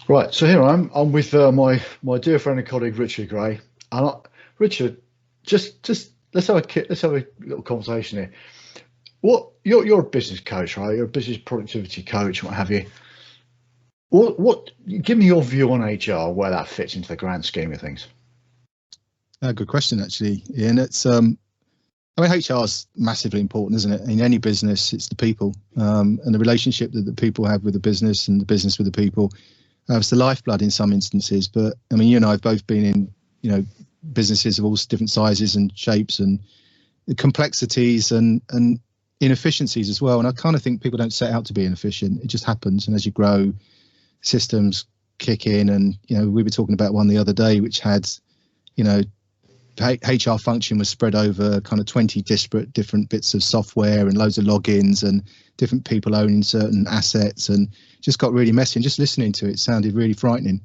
Right, so here I'm with my dear friend and colleague Richard Gray. And Richard, just let's have a little conversation here. What you're a business coach, right? You're a business productivity coach, what have you. What give me your view on HR, where that fits into the grand scheme of things. Good question, actually, Ian. HR is massively important, isn't it? In any business, it's the people and the relationship that the people have with the business and the business with the people. It's the lifeblood in some instances, but I mean, you and I have both been in, businesses of all different sizes and shapes and complexities and inefficiencies as well. And I kind of think people don't set out to be inefficient. It just happens. And as you grow, systems kick in. And, we were talking about one the other day, which had, HR function was spread over kind of 20 disparate different bits of software and loads of logins and different people owning certain assets, and just got really messy. And just listening to it sounded really frightening.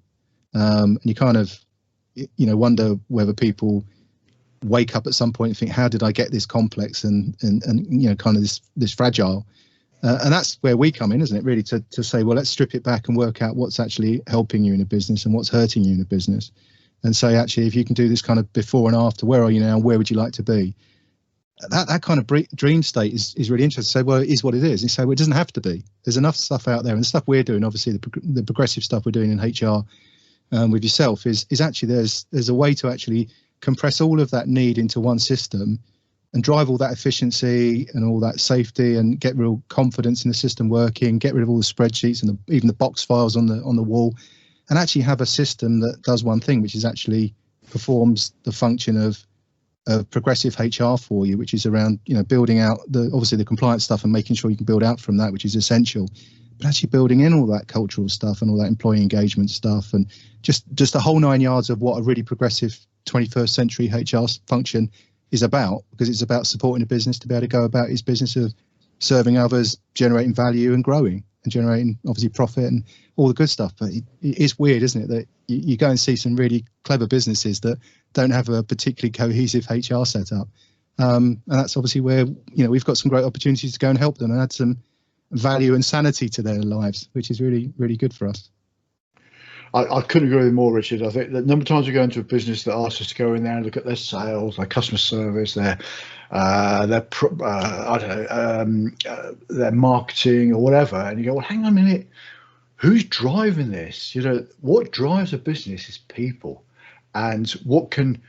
And you kind of, wonder whether people wake up at some point and think, how did I get this complex and kind of this fragile? And that's where we come in, isn't it? Really to say, well, let's strip it back and work out what's actually helping you in a business and what's hurting you in a business. And say, actually, if you can do this kind of before and after, where are you now? Where would you like to be? That kind of dream state is really interesting. Say, well, it is what it is. And say, well, it doesn't have to be. There's enough stuff out there, and the stuff we're doing, obviously, the progressive stuff we're doing in HR with yourself is actually there's a way to actually compress all of that need into one system and drive all that efficiency and all that safety and get real confidence in the system working, get rid of all the spreadsheets and even the box files on the wall, and actually have a system that does one thing, which is actually performs the function of progressive HR for you, which is around, building out obviously the compliance stuff and making sure you can build out from that, which is essential, but actually building in all that cultural stuff and all that employee engagement stuff and just a whole 9 yards of what a really progressive 21st century HR function is about, because it's about supporting a business to be able to go about its business of serving others, generating value and growing and generating obviously profit and all the good stuff. But it is weird, isn't it, that you go and see some really clever businesses that don't have a particularly cohesive HR setup. And that's obviously where, we've got some great opportunities to go and help them and add some value and sanity to their lives, which is really, really good for us. I couldn't agree with you more, Richard. I think the number of times we go into a business that asks us to go in there and look at their sales, their customer service, their marketing or whatever, and you go, well, hang on a minute, who's driving this? What drives a business is people, and what can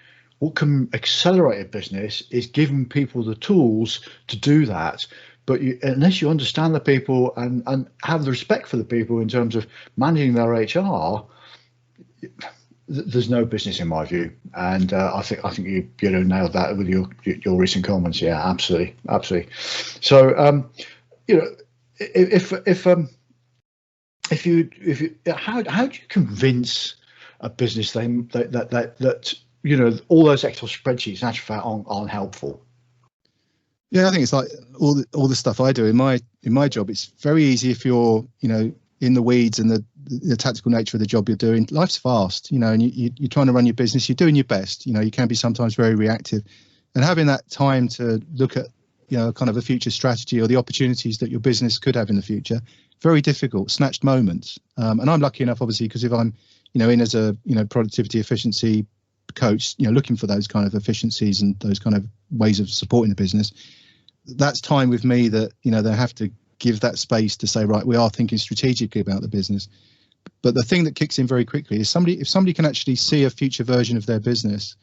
accelerate a business is giving people the tools to do that. But unless you understand the people and have the respect for the people in terms of managing their HR, there's no business in my view. And I think you nailed that with your recent comments. Yeah, absolutely. So if you how do you convince a business that all those Excel spreadsheets in actual fact aren't helpful? Yeah, I think it's like all the stuff I do in my job. It's very easy if you're, in the weeds and the tactical nature of the job you're doing. Life's fast, and you're trying to run your business. You're doing your best. You can be sometimes very reactive, and having that time to look at, kind of a future strategy or the opportunities that your business could have in the future. Very difficult, snatched moments. And I'm lucky enough, obviously, because if I'm, in as a, productivity efficiency coach, looking for those kind of efficiencies and those kind of ways of supporting the business. That's time with me that, they have to give that space to say, right, we are thinking strategically about the business. But the thing that kicks in very quickly is if somebody can actually see a future version of their business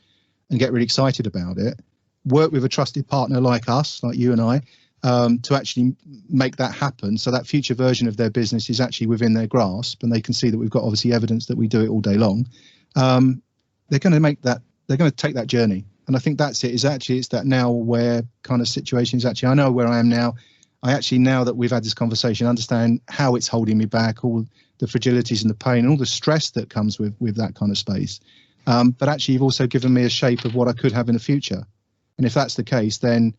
and get really excited about it, work with a trusted partner like us, like you and I, to actually make that happen. So that future version of their business is actually within their grasp, and they can see that we've got obviously evidence that we do it all day long. They're going to take that journey. And I think that's it, it's that now where kind of situations, actually, I know where I am now. I actually, now that we've had this conversation, understand how it's holding me back, all the fragilities and the pain and all the stress that comes with that kind of space. But actually, you've also given me a shape of what I could have in the future. And if that's the case, then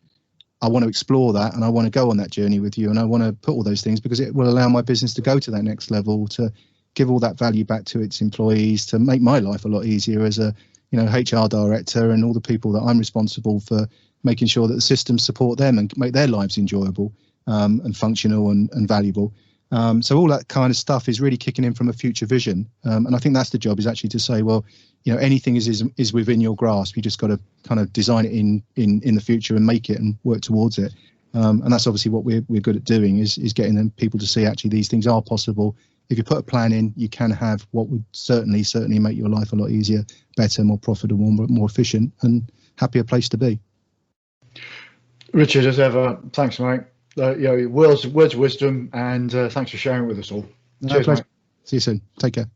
I want to explore that and I want to go on that journey with you. And I want to put all those things because it will allow my business to go to that next level, to give all that value back to its employees, to make my life a lot easier as a HR director and all the people that I'm responsible for making sure that the systems support them and make their lives enjoyable and functional and valuable. So all that kind of stuff is really kicking in from a future vision. And I think that's the job, is actually to say, well, anything is within your grasp. You just got to kind of design it in the future and make it and work towards it. And that's obviously what we're good at doing, is getting them people to see actually these things are possible. If you put a plan in, you can have what would certainly make your life a lot easier, better, more profitable, more efficient, and happier place to be. Richard, as ever, thanks, mate. Words of wisdom, and thanks for sharing with us all. Cheers, mate. See you soon. Take care.